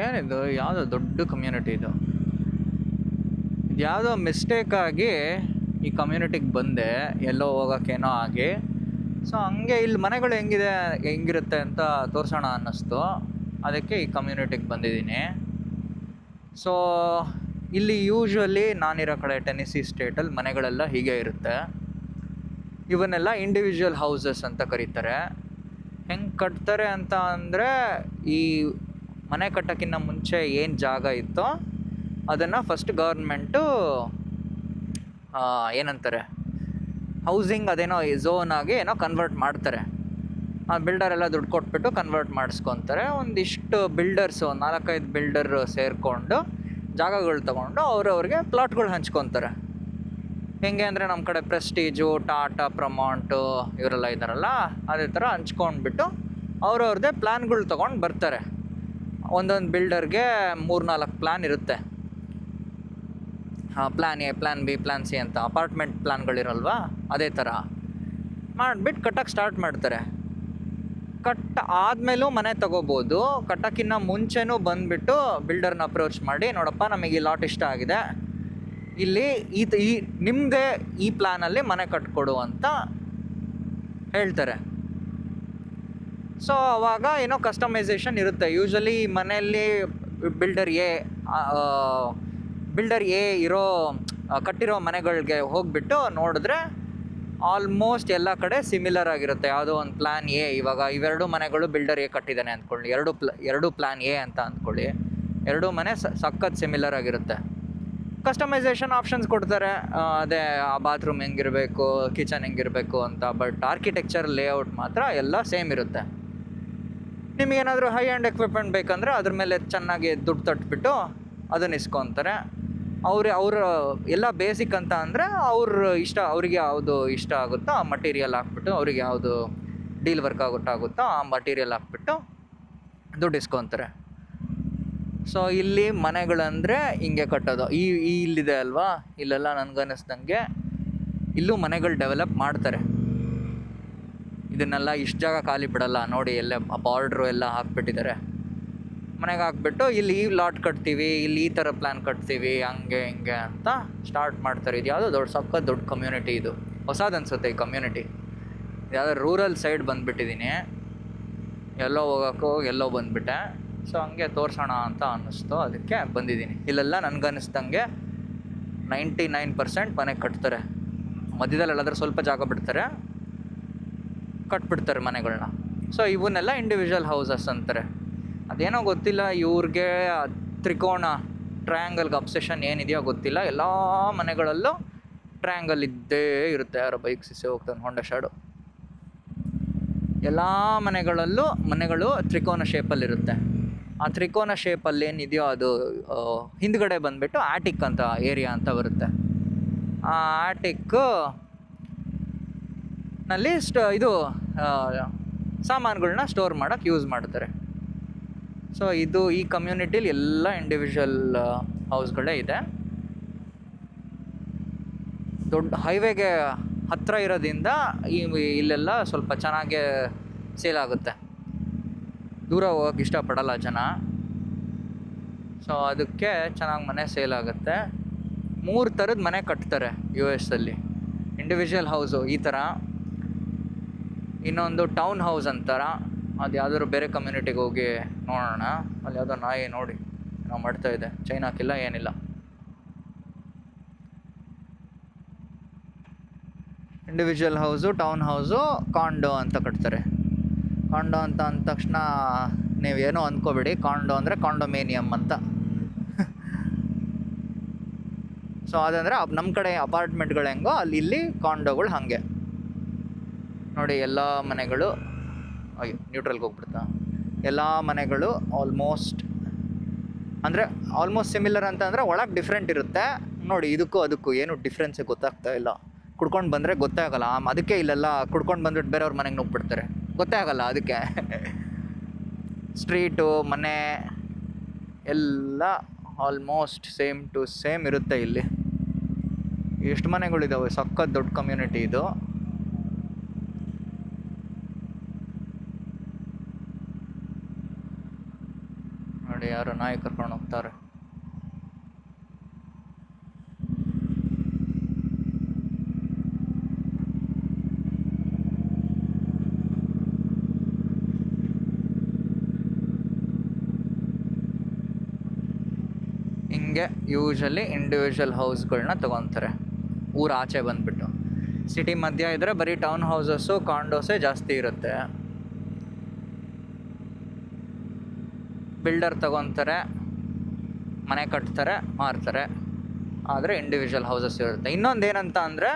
ಏನಿದು ಯಾವುದೋ ದೊಡ್ಡ ಕಮ್ಯುನಿಟಿ ಇದು. ಯಾವುದೋ ಮಿಸ್ಟೇಕಾಗಿ ಈ ಕಮ್ಯುನಿಟಿಗೆ ಬಂದೆ, ಎಲ್ಲೋ ಹೋಗೋಕ್ಕೇನೋ ಆಗಿ. ಸೊ ಹಂಗೆ ಇಲ್ಲಿ ಮನೆಗಳು ಹೆಂಗಿರುತ್ತೆ ಅಂತ ತೋರಿಸೋಣ ಅನ್ನಿಸ್ತು. ಅದಕ್ಕೆ ಈ ಕಮ್ಯುನಿಟಿಗೆ ಬಂದಿದ್ದೀನಿ. ಸೊ ಇಲ್ಲಿ ಯೂಶ್ವಲಿ ನಾನಿರೋ ಕಡೆ ಟೆನಿಸಿ ಸ್ಟೇಟಲ್ಲಿ ಮನೆಗಳೆಲ್ಲ ಹೀಗೆ ಇರುತ್ತೆ. ಇವನ್ನೆಲ್ಲ ಇಂಡಿವಿಜುವಲ್ ಹೌಸಸ್ ಅಂತ ಕರೀತಾರೆ. ಹೆಂಗೆ ಕಟ್ತಾರೆ ಅಂತ ಅಂದರೆ, ಈ ಮನೆ ಕಟ್ಟೋಕ್ಕಿಂತ ಮುಂಚೆ ಏನು ಜಾಗ ಇತ್ತೋ ಅದನ್ನು ಫಸ್ಟ್ ಗೌರ್ಮೆಂಟು ಏನಂತಾರೆ, ಹೌಸಿಂಗ್ ಅದೇನೋ ಝೋನ್ ಆಗಿ ಏನೋ ಕನ್ವರ್ಟ್ ಮಾಡ್ತಾರೆ. ಆ ಬಿಲ್ಡರೆಲ್ಲ ದುಡ್ಡು ಕೊಟ್ಬಿಟ್ಟು ಕನ್ವರ್ಟ್ ಮಾಡಿಸ್ಕೊತಾರೆ. ಒಂದಿಷ್ಟು ಬಿಲ್ಡರ್ಸು, 4-5 ಬಿಲ್ಡರ್ ಸೇರಿಕೊಂಡು ಜಾಗಗಳು ತೊಗೊಂಡು ಅವ್ರವ್ರಿಗೆ ಪ್ಲಾಟ್ಗಳು ಹಂಚ್ಕೊತಾರೆ. ಹೆಂಗೆ ಅಂದರೆ, ನಮ್ಮ ಕಡೆ ಪ್ರೆಸ್ಟೀಜು, ಟಾಟಾ, ಪ್ರಮಾಂಟು ಇವರೆಲ್ಲ ಇದ್ದಾರಲ್ಲ, ಅದೇ ಥರ ಹಂಚ್ಕೊಂಡ್ಬಿಟ್ಟು ಅವ್ರವ್ರದ್ದೇ ಪ್ಲ್ಯಾನ್ಗಳು ತೊಗೊಂಡು ಬರ್ತಾರೆ. ಒಂದೊಂದು ಬಿಲ್ಡರ್ಗೆ 3-4 ಪ್ಲ್ಯಾನ್ ಇರುತ್ತೆ. Plan A, plan B, plan C ಅಂತ ಅಪಾರ್ಟ್ಮೆಂಟ್ ಪ್ಲ್ಯಾನ್ಗಳಿರಲ್ವ, ಅದೇ ಥರ ಮಾಡಿಬಿಟ್ಟು ಕಟ್ಟಕ್ಕೆ ಸ್ಟಾರ್ಟ್ ಮಾಡ್ತಾರೆ. ಆದಮೇಲೂ ಮನೆ ತೊಗೋಬೋದು. ಕಟ್ಟೋಕ್ಕಿಂತ ಮುಂಚೆನೂ ಬಂದುಬಿಟ್ಟು ಬಿಲ್ಡರ್ನ ಅಪ್ರೋಚ್ ಮಾಡಿ, ನೋಡಪ್ಪ ನಮಗೆ ಈ ಲಾಟ್ ಇಷ್ಟ ಆಗಿದೆ, ಇಲ್ಲಿ ಈ ನಿಮಗೆ ಈ ಪ್ಲ್ಯಾನಲ್ಲಿ ಮನೆ ಕಟ್ಕೊಡು ಅಂತ ಹೇಳ್ತಾರೆ. ಸೊ ಅವಾಗ ಏನೋ ಕಸ್ಟಮೈಸೇಷನ್ ಇರುತ್ತೆ. ಯೂಶ್ವಲಿ ಮನೆಯಲ್ಲಿ ಬಿಲ್ಡರ್ ಎ ಇರೋ ಕಟ್ಟಿರೋ ಮನೆಗಳಿಗೆ ಹೋಗಿಬಿಟ್ಟು ನೋಡಿದ್ರೆ ಆಲ್ಮೋಸ್ಟ್ ಎಲ್ಲ ಕಡೆ ಸಿಮಿಲರ್ ಆಗಿರುತ್ತೆ. ಯಾವುದೋ ಒಂದು ಪ್ಲ್ಯಾನ್ ಎ, ಇವಾಗ ಇವೆರಡು ಮನೆಗಳು ಬಿಲ್ಡರ್ ಎ ಕಟ್ಟಿದ್ದಾನೆ ಅಂದ್ಕೊಳ್ಳಿ, ಎರಡು ಪ್ಲ್ಯಾನ್ ಎ ಅಂತ ಅಂದ್ಕೊಳ್ಳಿ. ಎರಡೂ ಮನೆ ಸಖತ್ ಸಿಮಿಲರ್ ಆಗಿರುತ್ತೆ. ಕಸ್ಟಮೈಸೇಷನ್ ಆಪ್ಷನ್ಸ್ ಕೊಡ್ತಾರೆ, ಅದೇ ಆ ಬಾತ್ರೂಮ್ ಹೆಂಗಿರಬೇಕು, ಕಿಚನ್ ಹೆಂಗಿರಬೇಕು ಅಂತ. ಬಟ್ ಆರ್ಕಿಟೆಕ್ಚರ್ ಲೇಔಟ್ ಮಾತ್ರ ಎಲ್ಲ ಸೇಮ್ ಇರುತ್ತೆ. ನಿಮಗೇನಾದರೂ ಹೈ ಆ್ಯಂಡ್ ಎಕ್ವಿಪ್ಮೆಂಟ್ ಬೇಕಂದರೆ ಅದ್ರ ಮೇಲೆ ಚೆನ್ನಾಗಿ ದುಡ್ಡು ತಟ್ಬಿಟ್ಟು ಅದನ್ನು ಇಸ್ಕೊತಾರೆ. ಅವ್ರ ಎಲ್ಲ ಬೇಸಿಕ್ ಅಂತ ಅಂದರೆ ಅವ್ರಿಗೆ ಯಾವುದು ಇಷ್ಟ ಆಗುತ್ತೋ ಆ ಮಟೀರಿಯಲ್ ಹಾಕ್ಬಿಟ್ಟು, ಅವ್ರಿಗೆ ಯಾವುದು ಡೀಲ್ ವರ್ಕ್ ಆಗುತ್ತೋ ಆ ಮಟೀರಿಯಲ್ ಹಾಕ್ಬಿಟ್ಟು ದುಡ್ಡು ಇಸ್ಕೊತಾರೆ. ಸೊ ಇಲ್ಲಿ ಮನೆಗಳಂದರೆ ಹಿಂಗೆ ಕಟ್ಟೋದು. ಇಲ್ಲಿದೆ ಅಲ್ವಾ, ಇಲ್ಲೆಲ್ಲ ನನಗನ್ನಿಸ್ದಂಗೆ ಇಲ್ಲೂ ಮನೆಗಳು ಡೆವಲಪ್ ಮಾಡ್ತಾರೆ. ಇದನ್ನೆಲ್ಲ ಇಷ್ಟು ಜಾಗ ಖಾಲಿ ಬಿಡಲ್ಲ ನೋಡಿ, ಎಲ್ಲೇ ಬಾರ್ಡ್ರು ಎಲ್ಲ ಹಾಕ್ಬಿಟ್ಟಿದ್ದಾರೆ. ಮನೆಗೆ ಹಾಕ್ಬಿಟ್ಟು ಇಲ್ಲಿ ಈ ಲಾಟ್ ಕಟ್ತೀವಿ, ಇಲ್ಲಿ ಈ ಥರ ಪ್ಲ್ಯಾನ್ ಕಟ್ತೀವಿ, ಹಂಗೆ ಹಿಂಗೆ ಅಂತ ಸ್ಟಾರ್ಟ್ ಮಾಡ್ತಾರೆ. ಇದು ಯಾವುದೋ ದೊಡ್ಡ ಕಮ್ಯುನಿಟಿ. ಇದು ಹೊಸದು ಅನಿಸುತ್ತೆ ಈ ಕಮ್ಯುನಿಟಿ. ಯಾವುದೋ ರೂರಲ್ ಸೈಡ್ ಬಂದುಬಿಟ್ಟಿದ್ದೀನಿ, ಎಲ್ಲೋ ಎಲ್ಲೋ ಬಂದುಬಿಟ್ಟೆ. ಸೊ ಹಂಗೆ ತೋರಿಸೋಣ ಅಂತ ಅನ್ನಿಸ್ತು, ಅದಕ್ಕೆ ಬಂದಿದ್ದೀನಿ. ಇಲ್ಲೆಲ್ಲ ನನಗನ್ನಿಸ್ದಂಗೆ 99% ಮನೆ ಕಟ್ತಾರೆ. ಮಧ್ಯದಲ್ಲಿ ಎಲ್ಲಾದರೂ ಸ್ವಲ್ಪ ಜಾಗ ಬಿಡ್ತಾರೆ, ಕಟ್ಬಿಡ್ತಾರೆ ಮನೆಗಳನ್ನ. ಸೊ ಇವನ್ನೆಲ್ಲ ಇಂಡಿವಿಜುವಲ್ ಹೌಸಸ್ ಅಂತಾರೆ. ಅದೇನೋ ಗೊತ್ತಿಲ್ಲ ಇವ್ರಿಗೆ, ಟ್ರಯಾಂಗಲ್ಗೆ ಅಬ್ಸೆಷನ್ ಏನಿದೆಯೋ ಗೊತ್ತಿಲ್ಲ. ಎಲ್ಲ ಮನೆಗಳಲ್ಲೂ ಟ್ರಯಾಂಗಲ್ ಇದ್ದೇ ಇರುತ್ತೆ. ಯಾರೋ ಬೈಕ್ ಸಿಸಿ ಹೋಗ್ತಾನೆ, ಹೊಂಡ ಶಾಡು. ಎಲ್ಲ ಮನೆಗಳು ತ್ರಿಕೋನ ಶೇಪಲ್ಲಿರುತ್ತೆ. ಆ ತ್ರಿಕೋನ ಶೇಪಲ್ಲಿ ಏನಿದೆಯೋ ಅದು ಹಿಂದ್ಗಡೆ ಬಂದುಬಿಟ್ಟು ಆಟಿಕ್ ಅಂತ ಏರಿಯಾ ಅಂತ ಬರುತ್ತೆ. ಆ ಆಟಿಕ್ನಲ್ಲಿ ಇದು ಸಾಮಾನುಗಳನ್ನ ಸ್ಟೋರ್ ಮಾಡೋಕ್ಕೆ ಯೂಸ್ ಮಾಡ್ತಾರೆ. ಸೊ ಈ ಕಮ್ಯುನಿಟಿಲಿ ಎಲ್ಲ ಇಂಡಿವಿಜುವಲ್ ಹೌಸ್ಗಳೇ ಇದೆ. ದೊಡ್ಡ ಹೈವೇಗೆ ಹತ್ತಿರ ಇರೋದ್ರಿಂದ ಇಲ್ಲೆಲ್ಲ ಸ್ವಲ್ಪ ಚೆನ್ನಾಗೇ ಸೇಲ್ ಆಗುತ್ತೆ. ದೂರ ಹೋಗೋಕ್ಕೆ ಇಷ್ಟಪಡಲ್ಲ ಜನ. ಸೊ ಅದಕ್ಕೆ ಚೆನ್ನಾಗಿ ಮನೆ ಸೇಲ್ ಆಗುತ್ತೆ. 3 ಥರದ ಮನೆ ಕಟ್ತಾರೆ US ಅಲ್ಲಿ. ಇಂಡಿವಿಜುವಲ್ ಹೌಸು ಈ ಥರ, ಇನ್ನೊಂದು ಟೌನ್ ಹೌಸ್ ಅಂತಾರ. ಅದು ಯಾವುದಾದ್ರು ಬೇರೆ ಕಮ್ಯುನಿಟಿಗೆ ಹೋಗಿ ನೋಡೋಣ. ಅಲ್ಲಿ ಯಾವುದೋ ನಾಯಿ ನೋಡಿ ನಾವು ಮಾಡ್ತಾ ಇದೆ, ಚೈನ್ ಹಾಕಿಲ್ಲ ಏನಿಲ್ಲ. ಇಂಡಿವಿಜುವಲ್ ಹೌಸು, ಟೌನ್ ಹೌಸು, ಕಾಂಡೋ ಅಂತ ಕಟ್ತಾರೆ. ಕಾಂಡೋ ಅಂತ ಅಂದ ತಕ್ಷಣ ನೀವೇನೋ ಅಂದ್ಕೋಬೇಡಿ, ಕಾಂಡೋ ಅಂದರೆ ಕಾಂಡೋಮೇನಿಯಮ್ ಅಂತ. ಸೊ ಅದಂದರೆ ನಮ್ಮ ಕಡೆ ಅಪಾರ್ಟ್ಮೆಂಟ್ಗಳು ಹೆಂಗೋ ಇಲ್ಲಿ ಕಾಂಡೋಗಳು ಹಾಗೆ ನೋಡಿ. ಎಲ್ಲ ಮನೆಗಳು ನ್ಯೂಟ್ರಲ್ಗೆ ಹೋಗ್ಬಿಡ್ತಾ, ಎಲ್ಲ ಮನೆಗಳು ಆಲ್ಮೋಸ್ಟ್ ಸಿಮಿಲರ್ ಅಂತ ಅಂದರೆ ಒಳಗೆ ಡಿಫ್ರೆಂಟ್ ಇರುತ್ತೆ ನೋಡಿ. ಇದಕ್ಕೂ ಅದಕ್ಕೂ ಏನು ಡಿಫ್ರೆನ್ಸೇ ಗೊತ್ತಾಗ್ತಾ ಇಲ್ಲ. ಕುಡ್ಕೊಂಡು ಬಂದರೆ ಗೊತ್ತೇ ಆಗೋಲ್ಲ. ಅದಕ್ಕೆ ಇಲ್ಲೆಲ್ಲ ಕುಡ್ಕೊಂಡು ಬಂದ್ಬಿಟ್ಟು ಬೇರೆಯವ್ರ ಮನೆಗೆ ನುಗ್ಬಿಡ್ತಾರೆ, ಗೊತ್ತೇ ಆಗೋಲ್ಲ. ಅದಕ್ಕೆ ಸ್ಟ್ರೀಟು, ಮನೆ ಎಲ್ಲ ಆಲ್ಮೋಸ್ಟ್ ಸೇಮ್ ಟು ಸೇಮ್ ಇರುತ್ತೆ ಇಲ್ಲಿ. ಎಷ್ಟು ಮನೆಗಳಿದ್ದಾವೆ, ಸಖತ್ ದೊಡ್ಡ ಕಮ್ಯುನಿಟಿ ಇದು. ನೋಡಿ ಯಾರು ನಾಯಿ ಕರ್ಕೊಂಡು ಹೋಗ್ತಾರೆ. ಹಿಂಗೆ ಯೂಶಲಿ ಇಂಡಿವಿಜುವಲ್ ಹೌಸ್ಗಳನ್ನ ತೊಗೊತಾರೆ ಊರ ಆಚೆ ಬಂದುಬಿಟ್ಟು. ಸಿಟಿ ಮಧ್ಯ ಇದ್ದರೆ ಬರೀ ಟೌನ್ ಹೌಸಸ್ಸು ಕಾಂಡೋಸೇ ಜಾಸ್ತಿ ಇರುತ್ತೆ. ಬಿಲ್ಡರ್ ತೊಗೊತಾರೆ, ಮನೆ ಕಟ್ತಾರೆ, ಮಾರ್ತಾರೆ. ಆದರೆ ಇಂಡಿವಿಜುವಲ್ ಹೌಸಸ್ ಇರುತ್ತೆ. ಇನ್ನೊಂದು ಏನಂತ ಅಂದರೆ,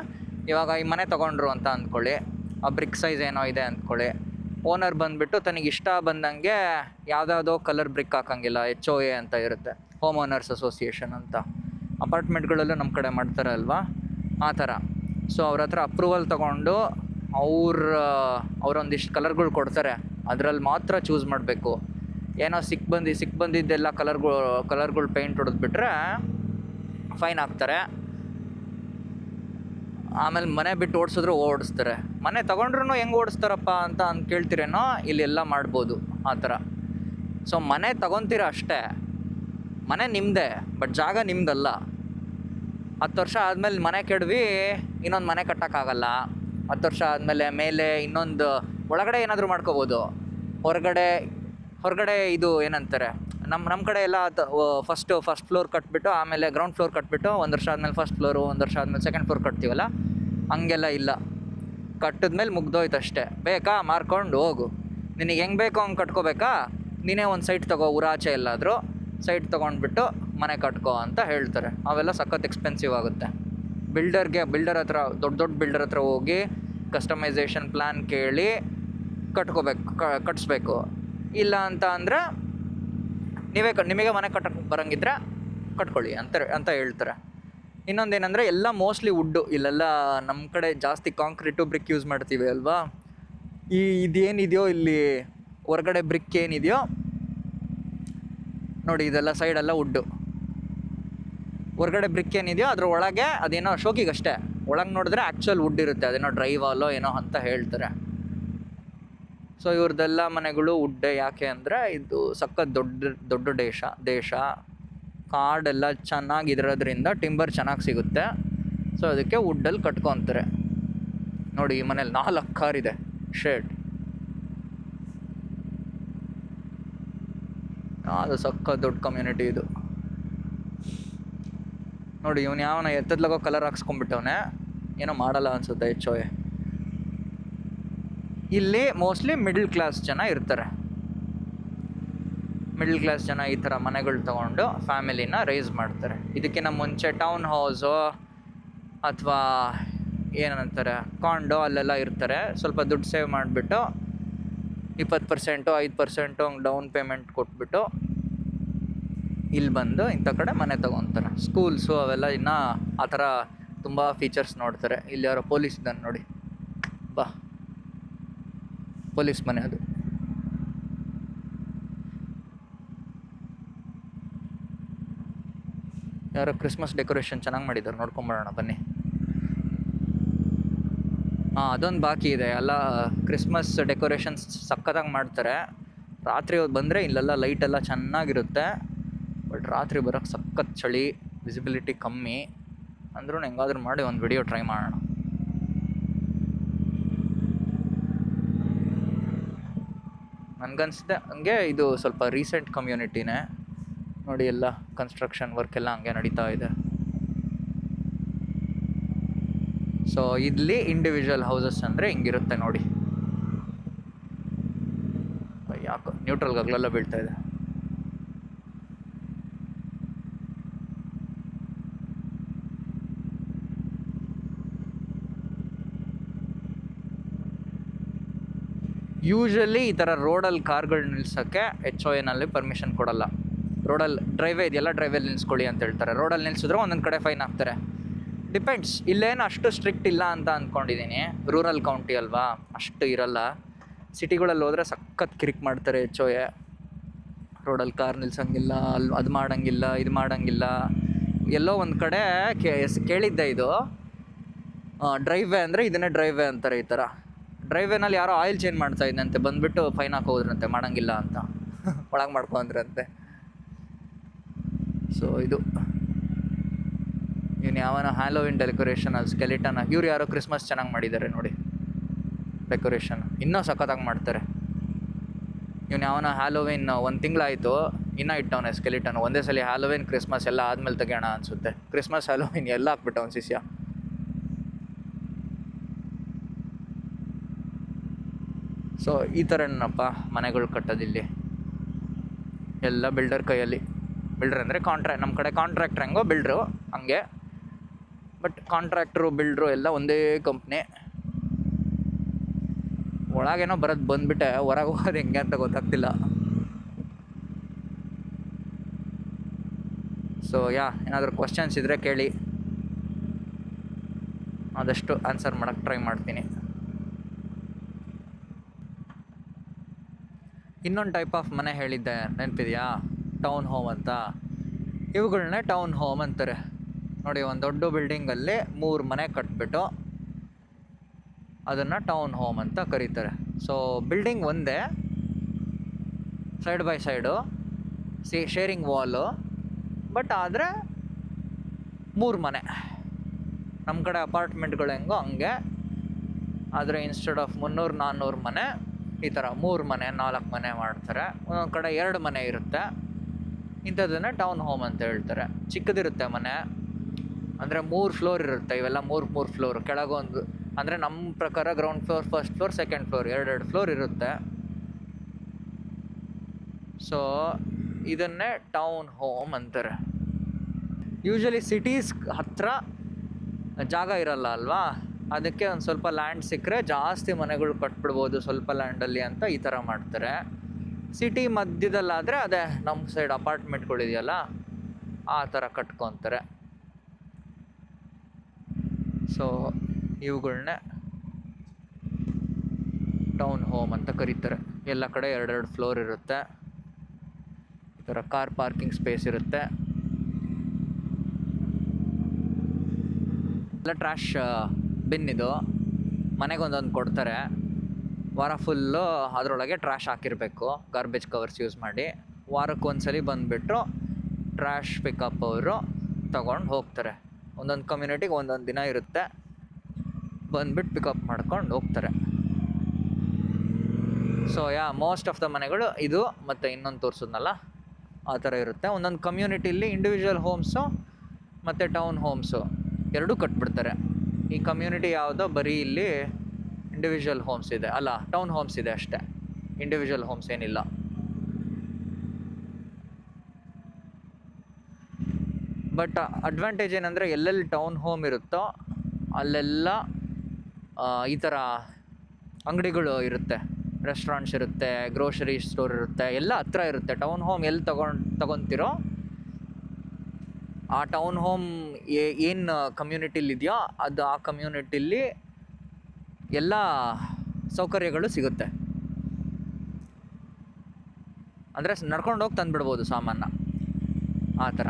ಇವಾಗ ಈ ಮನೆ ತೊಗೊಂಡ್ರು ಅಂತ ಅಂದ್ಕೊಳ್ಳಿ, ಆ ಬ್ರಿಕ್ ಸೈಜ್ ಏನೋ ಇದೆ ಅಂದ್ಕೊಳ್ಳಿ, ಓನರ್ ಬಂದುಬಿಟ್ಟು ತನಗೆ ಇಷ್ಟ ಬಂದಂಗೆ ಯಾವುದ್ಯಾವುದೋ ಕಲರ್ ಬ್ರಿಕ್ ಹಾಕಂಗಿಲ್ಲ. HOA ಅಂತ ಇರುತ್ತೆ, ಹೋಮ್ ಓನರ್ಸ್ ಅಸೋಸಿಯೇಷನ್ ಅಂತ. ಅಪಾರ್ಟ್ಮೆಂಟ್ಗಳಲ್ಲೂ ನಮ್ಮ ಕಡೆ ಮಾಡ್ತಾರೆ ಅಲ್ವಾ, ಆ ಥರ. ಸೊ ಅವ್ರ ಹತ್ರ ಅಪ್ರೂವಲ್ ತೊಗೊಂಡು ಅವರೊಂದಿಷ್ಟು ಕಲರ್ಗಳು ಕೊಡ್ತಾರೆ, ಅದರಲ್ಲಿ ಮಾತ್ರ ಚೂಸ್ ಮಾಡಬೇಕು. ಏನೋ ಸಿಕ್ ಬಂದಿದ್ದೆಲ್ಲ ಕಲರ್ಗಳು ಪೇಂಟ್ ಹೊಡೆದ್ಬಿಟ್ರೆ ಫೈನ್ ಹಾಕ್ತಾರೆ. ಆಮೇಲೆ ಮನೆ ಬಿಟ್ಟು ಓಡಿಸ್ತಾರೆ. ಮನೆ ತೊಗೊಂಡ್ರು ಹೆಂಗೆ ಓಡಿಸ್ತಾರಪ್ಪ ಅಂತ ಕೇಳ್ತೀರೇನೋ, ಇಲ್ಲೆಲ್ಲ ಮಾಡ್ಬೋದು ಆ ಥರ. ಸೊ ಮನೆ ತೊಗೊತೀರ ಅಷ್ಟೇ, ಮನೆ ನಿಮ್ಮದೇ, ಬಟ್ ಜಾಗ ನಿಮ್ಮದಲ್ಲ. 10 ವರ್ಷ ಆದಮೇಲೆ ಮನೆ ಕೆಡವಿ ಇನ್ನೊಂದು ಮನೆ ಕಟ್ಟೋಕ್ಕಾಗಲ್ಲ. 10 ವರ್ಷ ಆದಮೇಲೆ ಮೇಲೆ ಇನ್ನೊಂದು ಒಳಗಡೆ ಏನಾದರೂ ಮಾಡ್ಕೋಬೋದು. ಹೊರಗಡೆ ಇದು ಏನಂತಾರೆ, ನಮ್ಮ ಕಡೆ ಎಲ್ಲ ಫಸ್ಟ್ ಫ್ಲೋರ್ ಕಟ್ಬಿಟ್ಟು ಆಮೇಲೆ ಗ್ರೌಂಡ್ ಫ್ಲೋರ್ ಕಟ್ಬಿಟ್ಟು 1 ವರ್ಷ ಆದಮೇಲೆ ಫಸ್ಟ್ ಫ್ಲೋರು, 1 ವರ್ಷ ಆದಮೇಲೆ ಸೆಕೆಂಡ್ ಫ್ಲೋರ್ ಕಟ್ತೀವಲ್ಲ, ಹಂಗೆಲ್ಲ ಇಲ್ಲ. ಕಟ್ಟಿದ್ಮೇಲೆ ಮುಗ್ದೋಯ್ತು ಅಷ್ಟೇ. ಬೇಕಾ ಮಾರ್ಕೊಂಡು ಹೋಗು, ನಿನಗೆ ಹೆಂಗೆ ಬೇಕೋ ಹಂಗೆ ಕಟ್ಕೋಬೇಕಾ, ನೀನೇ ಒಂದು ಸೈಟ್ ತಗೋ, ಊರಾಚೆ ಎಲ್ಲಾದರೂ ಸೈಟ್ ತೊಗೊಂಡ್ಬಿಟ್ಟು ಮನೆ ಕಟ್ಕೋ ಅಂತ ಹೇಳ್ತಾರೆ. ಅವೆಲ್ಲ ಸಖತ್ ಎಕ್ಸ್ಪೆನ್ಸಿವ್ ಆಗುತ್ತೆ. ಬಿಲ್ಡರ್ ಹತ್ರ, ದೊಡ್ಡ ಬಿಲ್ಡರ್ ಹತ್ರ ಹೋಗಿ ಕಸ್ಟಮೈಸೇಷನ್ ಪ್ಲ್ಯಾನ್ ಕೇಳಿ ಕಟ್ಟಿಸ್ಬೇಕು. ಇಲ್ಲ ಅಂತ ಅಂದರೆ ನಿಮಗೆ ಮನೆ ಕಟ್ಟಕ್ಕೆ ಬರೋಂಗಿದ್ರೆ ಕಟ್ಕೊಳ್ಳಿ ಅಂತ ಹೇಳ್ತಾರೆ. ಇನ್ನೊಂದೇನೆಂದರೆ, ಎಲ್ಲ ಮೋಸ್ಟ್ಲಿ ವುಡ್ಡು. ಇಲ್ಲೆಲ್ಲ ನಮ್ಮ ಕಡೆ ಜಾಸ್ತಿ ಕಾಂಕ್ರೀಟು, ಬ್ರಿಕ್ ಯೂಸ್ ಮಾಡ್ತೀವಿ ಅಲ್ವಾ. ಇದೇನಿದೆಯೋ ಇಲ್ಲಿ ಹೊರಗಡೆ ಬ್ರಿಕ್ ಏನಿದೆಯೋ ನೋಡಿ, ಇದೆಲ್ಲ ಸೈಡೆಲ್ಲ ವುಡ್ಡು. ಹೊರಗಡೆ ಬ್ರಿಕ್ ಏನಿದೆಯೋ ಅದ್ರ ಒಳಗೆ ಅದೇನೋ ಶೋಕಿಗಷ್ಟೇ, ಒಳಗೆ ನೋಡಿದ್ರೆ ಆ್ಯಕ್ಚುಯಲ್ ವುಡ್ ಇರುತ್ತೆ, ಅದೇನೋ ಡ್ರೈ ವಾಲೋ ಏನೋ ಅಂತ ಹೇಳ್ತಾರೆ. ಸೊ ಇವ್ರದ್ದೆಲ್ಲ ಮನೆಗಳು ವುಡ್ಡೇ. ಯಾಕೆ ಅಂದರೆ ಇದು ಸಖತ್ ದೊಡ್ಡ ದೇಶ, ಕಾಡೆಲ್ಲ ಚೆನ್ನಾಗಿರೋದ್ರಿಂದ ಟಿಂಬರ್ ಚೆನ್ನಾಗಿ ಸಿಗುತ್ತೆ. ಸೊ ಅದಕ್ಕೆ ವುಡ್ಡಲ್ಲಿ ಕಟ್ಕೊತಾರೆ. ನೋಡಿ, ಈ ಮನೇಲಿ 4 ಕಾರಿದೆ, ಶೇಡ್. ಅದು ಸಖತ್ ದೊಡ್ಡ ಕಮ್ಯುನಿಟಿ ಇದು. ನೋಡಿ, ಇವನು ಯಾವನ ಎತ್ತದ್ಲಾಗೋ ಕಲರ್ ಹಾಕ್ಸ್ಕೊಂಡ್ಬಿಟ್ಟವನೆ, ಏನೋ ಮಾಡಲ್ಲ ಅನಿಸುತ್ತೆ HOA. ಇಲ್ಲಿ ಮೋಸ್ಟ್ಲಿ ಮಿಡಲ್ ಕ್ಲಾಸ್ ಜನ ಇರ್ತಾರೆ. ಮಿಡಲ್ ಕ್ಲಾಸ್ ಜನ ಈ ಥರ ಮನೆಗಳು ತೊಗೊಂಡು ಫ್ಯಾಮಿಲಿನ ರೈಸ್ ಮಾಡ್ತಾರೆ. ಇದಕ್ಕಿಂತ ಮುಂಚೆ ಟೌನ್ ಹೌಸು ಅಥವಾ ಏನಂತಾರೆ ಕಾಂಡೋ ಅಲ್ಲೆಲ್ಲ ಇರ್ತಾರೆ. ಸ್ವಲ್ಪ ದುಡ್ಡು ಸೇವ್ ಮಾಡಿಬಿಟ್ಟು 20%, 5% ಹಂಗೆ ಡೌನ್ ಪೇಮೆಂಟ್ ಕೊಟ್ಬಿಟ್ಟು ಇಲ್ಲಿ ಬಂದು ಇಂಥ ಕಡೆ ಮನೆ ತೊಗೊತಾರೆ. ಸ್ಕೂಲ್ಸು ಅವೆಲ್ಲ ಇನ್ನೂ ಆ ಥರ ತುಂಬ ಫೀಚರ್ಸ್ ನೋಡ್ತಾರೆ. ಇಲ್ಲಿ ಯಾರೋ ಪೊಲೀಸ್ ಇದ್ದಾನೆ ನೋಡಿ, ಬಾ, ಪೊಲೀಸ್ ಮನೆ ಅದು. ಯಾರೋ ಕ್ರಿಸ್ಮಸ್ ಡೆಕೋರೇಷನ್ ಚೆನ್ನಾಗಿ ಮಾಡಿದ್ದಾರೆ, ನೋಡ್ಕೊಂಬರೋಣ ಬನ್ನಿ. ಅದೊಂದು ಬಾಕಿ ಇದೆ. ಎಲ್ಲ ಕ್ರಿಸ್ಮಸ್ ಡೆಕೋರೇಷನ್ಸ್ ಸಖತ್ತಾಗಿ ಮಾಡ್ತಾರೆ. ರಾತ್ರಿ ಹೊತ್ತು ಬಂದರೆ ಇಲ್ಲೆಲ್ಲ ಲೈಟೆಲ್ಲ ಚೆನ್ನಾಗಿರುತ್ತೆ. ಬಟ್ ರಾತ್ರಿ ಬರೋಕ್ಕೆ ಸಖತ್ ಚಳಿ, ವಿಸಿಬಿಲಿಟಿ ಕಮ್ಮಿ. ಅಂದ್ರೂ ಹೆಂಗಾದ್ರೂ ಮಾಡಿ ಒಂದು ವಿಡಿಯೋ ಟ್ರೈ ಮಾಡೋಣ. ನನಗನ್ಸಿದೆ ಹಂಗೆ ಇದು ಸ್ವಲ್ಪ ರೀಸೆಂಟ್ ಕಮ್ಯುನಿಟಿನೇ ನೋಡಿ. ಎಲ್ಲ ಕನ್ಸ್ಟ್ರಕ್ಷನ್ ವರ್ಕ್ ಎಲ್ಲ ಹಂಗೆ ನಡೀತಾ ಇದೆ. ಸೊ ಇಲ್ಲಿ ಇಂಡಿವಿಜುವಲ್ ಹೌಸಸ್ ಅಂದರೆ ಹಿಂಗಿರುತ್ತೆ ನೋಡಿ. ಯಾಕೋ ನ್ಯೂಟ್ರಲ್ ಗಗ್ಲೆಲ್ಲ ಬೀಳ್ತಾ ಇದೆ. ಯೂಶಲಿ ಈ ಥರ ರೋಡಲ್ಲಿ ಕಾರ್ಗಳು ನಿಲ್ಸೋಕ್ಕೆ HOAನಲ್ಲಿ ಪರ್ಮಿಷನ್ ಕೊಡಲ್ಲ. ರೋಡಲ್ಲಿ ಡ್ರೈವೇ ಇದೆಯಲ್ಲ, ಡ್ರೈವೇಲಿ ನಿಲ್ಸ್ಕೊಳ್ಳಿ ಅಂತ ಹೇಳ್ತಾರೆ. ರೋಡಲ್ಲಿ ನಿಲ್ಸಿದ್ರೆ ಒಂದೊಂದು ಕಡೆ ಫೈನ್ ಹಾಕ್ತಾರೆ. ಡಿಪೆಂಡ್ಸ್. ಇಲ್ಲೇನು ಅಷ್ಟು ಸ್ಟ್ರಿಕ್ಟ್ ಇಲ್ಲ ಅಂತ ಅಂದ್ಕೊಂಡಿದ್ದೀನಿ. ರೂರಲ್ ಕೌಂಟಿ ಅಲ್ವಾ, ಅಷ್ಟು ಇರಲ್ಲ. ಸಿಟಿಗಳಲ್ಲಿ ಹೋದರೆ ಸಖತ್ ಕಿರಿಕ್ ಮಾಡ್ತಾರೆ HOA. ರೋಡಲ್ಲಿ ಕಾರ್ ನಿಲ್ಸಂಗಿಲ್ಲ, ಅದು ಮಾಡೋಂಗಿಲ್ಲ, ಇದು ಮಾಡೋಂಗಿಲ್ಲ. ಎಲ್ಲೋ ಒಂದು ಕಡೆ ಕೇಳಿದ್ದೆ, ಇದು ಡ್ರೈವೇ ಅಂದರೆ ಇದನ್ನೇ ಡ್ರೈವೇ ಅಂತಾರೆ. ಈ ಥರ ಡ್ರೈವೇನಲ್ಲಿ ಯಾರೋ ಆಯಿಲ್ ಚೇಂಜ್ ಮಾಡ್ತಾ ಇದ್ದಂತೆ, ಬಂದುಬಿಟ್ಟು ಫೈನ್ ಹಾಕೋದ್ರಂತೆ ಮಾಡೋಂಗಿಲ್ಲ ಅಂತ. ಒಳಗೆ ಮಾಡ್ಕೊಂಡ್ರಂತೆ. ಸೊ ಇದು ಇವನು ಯಾವನ ಹ್ಯಾಲೋವಿನ್ ಡೆಕೋರೇಷನ್ ಅಲ್ಲಿ ಸ್ಕೆಲಿಟನ್. ಇವ್ರು ಯಾರೋ ಕ್ರಿಸ್ಮಸ್ ಚೆನ್ನಾಗಿ ಮಾಡಿದ್ದಾರೆ ನೋಡಿ ಡೆಕೋರೇಷನ್, ಇನ್ನೂ ಸಖತ್ತಾಗಿ ಮಾಡ್ತಾರೆ. ಇವನು ಯಾವನ ಹ್ಯಾಲೋವಿನ್ 1 ತಿಂಗಳಾಯಿತು ಇನ್ನೂ ಇಟ್ಟವನೆ ಸ್ಕೆಲಿಟನ್. ಒಂದೇ ಸಲ ಹ್ಯಾಲೋವಿನ್ ಕ್ರಿಸ್ಮಸ್ ಎಲ್ಲ ಆದಮೇಲೆ ತೆಗೋಣ ಅನಿಸುತ್ತೆ. ಕ್ರಿಸ್ಮಸ್ ಹ್ಯಾಲೋವಿನ್ ಎಲ್ಲ ಹಾಕ್ಬಿಟ್ಟವನು ಶಿಷ್ಯ. ಸೊ ಈ ಥರನಪ್ಪ ಮನೆಗಳು ಕಟ್ಟೋದಿಲ್ಲಿ ಎಲ್ಲ ಬಿಲ್ಡರ್ ಕೈಯಲ್ಲಿ. ಬಿಲ್ಡರ್ ಅಂದರೆ ನಮ್ಮ ಕಡೆ ಕಾಂಟ್ರಾಕ್ಟ್ರ್ ಹೆಂಗೋ ಬಿಲ್ಡ್ರು ಹಂಗೆ, ಬಟ್ ಕಾಂಟ್ರಾಕ್ಟ್ರು ಬಿಲ್ಡ್ರು ಎಲ್ಲ ಒಂದೇ ಕಂಪ್ನಿ. ಒಳಗೇನೋ ಬಂದುಬಿಟ್ಟೆ, ಹೊರಗೆ ಹೋಗೋದು ಹೆಂಗೆ ಅಂತ ಗೊತ್ತಾಗ್ತಿಲ್ಲ. ಸೊ ಏನಾದರೂ ಕ್ವಶನ್ಸ್ ಇದ್ದರೆ ಕೇಳಿ, ಆದಷ್ಟು ಆನ್ಸರ್ ಮಾಡೋಕ್ಕೆ ಟ್ರೈ ಮಾಡ್ತೀನಿ. ಇನ್ನೊಂದು ಟೈಪ್ ಆಫ್ ಮನೆ ಹೇಳಿದ್ದೆ ನೆನಪಿದೆಯಾ, ಟೌನ್ ಹೋಮ್ ಅಂತ. ಇವುಗಳನ್ನೇ ಟೌನ್ ಹೋಮ್ ಅಂತಾರೆ ನೋಡಿ. ಒಂದು ದೊಡ್ಡ ಬಿಲ್ಡಿಂಗಲ್ಲಿ 3 ಮನೆ ಕಟ್ಬಿಟ್ಟು ಅದನ್ನು ಟೌನ್ ಹೋಮ್ ಅಂತ ಕರೀತಾರೆ. ಸೊ ಬಿಲ್ಡಿಂಗ್ ಒಂದೇ, side by side sharing wall, but ಆದರೆ 3 ಮನೆ. ನಮ್ಮ ಕಡೆ ಅಪಾರ್ಟ್ಮೆಂಟ್ಗಳು ಹೆಂಗೋ ಹಂಗೆ, ಆದರೆ ಇನ್ಸ್ಟೆಡ್ ಆಫ್ 300-400 ಮನೆ ಈ ಥರ 3 ಮನೆ 4 ಮನೆ ಮಾಡ್ತಾರೆ. ಒಂದೊಂದು ಕಡೆ 2 ಮನೆ ಇರುತ್ತೆ. ಇಂಥದ್ದನ್ನೇ ಟೌನ್ ಹೋಮ್ ಅಂತ ಹೇಳ್ತಾರೆ. ಚಿಕ್ಕದಿರುತ್ತೆ ಮನೆ, ಅಂದರೆ 3 ಫ್ಲೋರ್ ಇರುತ್ತೆ. ಇವೆಲ್ಲ 3 ಫ್ಲೋರ್, ಕೆಳಗೊಂದು ಅಂದರೆ ನಮ್ಮ ಪ್ರಕಾರ ground floor, first floor, second floor, 2 floor ಇರುತ್ತೆ. ಸೊ ಇದನ್ನೇ ಟೌನ್ ಹೋಮ್ ಅಂತಾರೆ. ಯೂಶ್ವಲಿ ಸಿಟೀಸ್ ಹತ್ರ ಜಾಗ ಇರಲ್ಲ ಅಲ್ವಾ, ಅದಕ್ಕೆ ಒಂದು ಸ್ವಲ್ಪ ಲ್ಯಾಂಡ್ ಸಿಕ್ಕರೆ ಜಾಸ್ತಿ ಮನೆಗಳು ಕಟ್ಬಿಡ್ಬೋದು ಸ್ವಲ್ಪ ಲ್ಯಾಂಡಲ್ಲಿ ಅಂತ ಈ ಥರ ಮಾಡ್ತಾರೆ. ಸಿಟಿ ಮಧ್ಯದಲ್ಲಾದರೆ ಅದೇ ನಮ್ಮ ಸೈಡ್ ಅಪಾರ್ಟ್ಮೆಂಟ್ಗಳಿದೆಯಲ್ಲ ಆ ಥರ ಕಟ್ಕೊತಾರೆ. ಸೊ ಇವುಗಳನ್ನೇ ಟೌನ್ ಹೋಮ್ ಅಂತ ಕರೀತಾರೆ. ಎಲ್ಲ ಕಡೆ 2 ಫ್ಲೋರ್ ಇರುತ್ತೆ. ಈ ಥರ ಕಾರ್ ಪಾರ್ಕಿಂಗ್ ಸ್ಪೇಸ್ ಇರುತ್ತೆ. ಎಲ್ಲ ಟ್ರ್ಯಾಶ್ ಬಿನ್ ಇದು, ಮನೆಗೊಂದೊಂದು ಕೊಡ್ತಾರೆ. ವಾರ ಫುಲ್ಲು ಅದರೊಳಗೆ ಟ್ರ್ಯಾಶ್ ಹಾಕಿರಬೇಕು, ಗಾರ್ಬೇಜ್ ಕವರ್ಸ್ ಯೂಸ್ ಮಾಡಿ. ವಾರಕ್ಕೊಂದ್ಸಲಿ ಬಂದುಬಿಟ್ಟು ಟ್ರ್ಯಾಶ್ ಪಿಕಪ್ ಅವರು ತಗೊಂಡು ಹೋಗ್ತಾರೆ. ಒಂದೊಂದು ಕಮ್ಯುನಿಟಿಗೆ ಒಂದೊಂದು ದಿನ ಇರುತ್ತೆ, ಬಂದುಬಿಟ್ಟು ಪಿಕಪ್ ಮಾಡ್ಕೊಂಡು ಹೋಗ್ತಾರೆ. ಸೊ ಮೋಸ್ಟ್ ಆಫ್ ದ ಮನೆಗಳು ಇದು ಮತ್ತು ಇನ್ನೊಂದು ತೋರಿಸಿದ್ನಲ್ಲ ಆ ಥರ ಇರುತ್ತೆ. ಒಂದೊಂದು ಕಮ್ಯುನಿಟಿಲಿ ಇಂಡಿವಿಜುವಲ್ ಹೋಮ್ಸು ಮತ್ತು ಟೌನ್ ಹೋಮ್ಸು ಎರಡೂ ಕಟ್ಬಿಡ್ತಾರೆ. ಈ ಕಮ್ಯುನಿಟಿ ಯಾವುದೋ ಬರೀ ಇಲ್ಲಿ ಇಂಡಿವಿಜುವಲ್ ಹೋಮ್ಸ್ ಇದೆ, ಅಲ್ಲ ಟೌನ್ ಹೋಮ್ಸ್ ಇದೆ ಅಷ್ಟೇ, ಇಂಡಿವಿಜುವಲ್ ಹೋಮ್ಸ್ ಏನಿಲ್ಲ. ಬಟ್ ಅಡ್ವಾಂಟೇಜ್ ಏನಂದರೆ ಎಲ್ಲೆಲ್ಲಿ ಟೌನ್ ಹೋಮ್ ಇರುತ್ತೋ ಅಲ್ಲೆಲ್ಲ ಈ ಥರ ಅಂಗಡಿಗಳು ಇರುತ್ತೆ, ರೆಸ್ಟೋರೆಂಟ್ಸ್ ಇರುತ್ತೆ, ಗ್ರೋಸರಿ ಸ್ಟೋರ್ ಇರುತ್ತೆ, ಎಲ್ಲ ಹತ್ರ ಇರುತ್ತೆ. ಟೌನ್ ಹೋಮ್ ಎಲ್ಲಿ ತಗೊತಿರೋ ಆ ಟೌನ್ ಹೋಮ್ ಏನು ಕಮ್ಯುನಿಟಿಲಿದೆಯೋ ಅದು ಆ ಕಮ್ಯುನಿಟಿಲಿ ಎಲ್ಲ ಸೌಕರ್ಯಗಳು ಸಿಗುತ್ತೆ. ಅಂದರೆ ನಡ್ಕೊಂಡು ಹೋಗಿ ತಂದುಬಿಡ್ಬೋದು ಸಾಮಾನ ಆ ಥರ.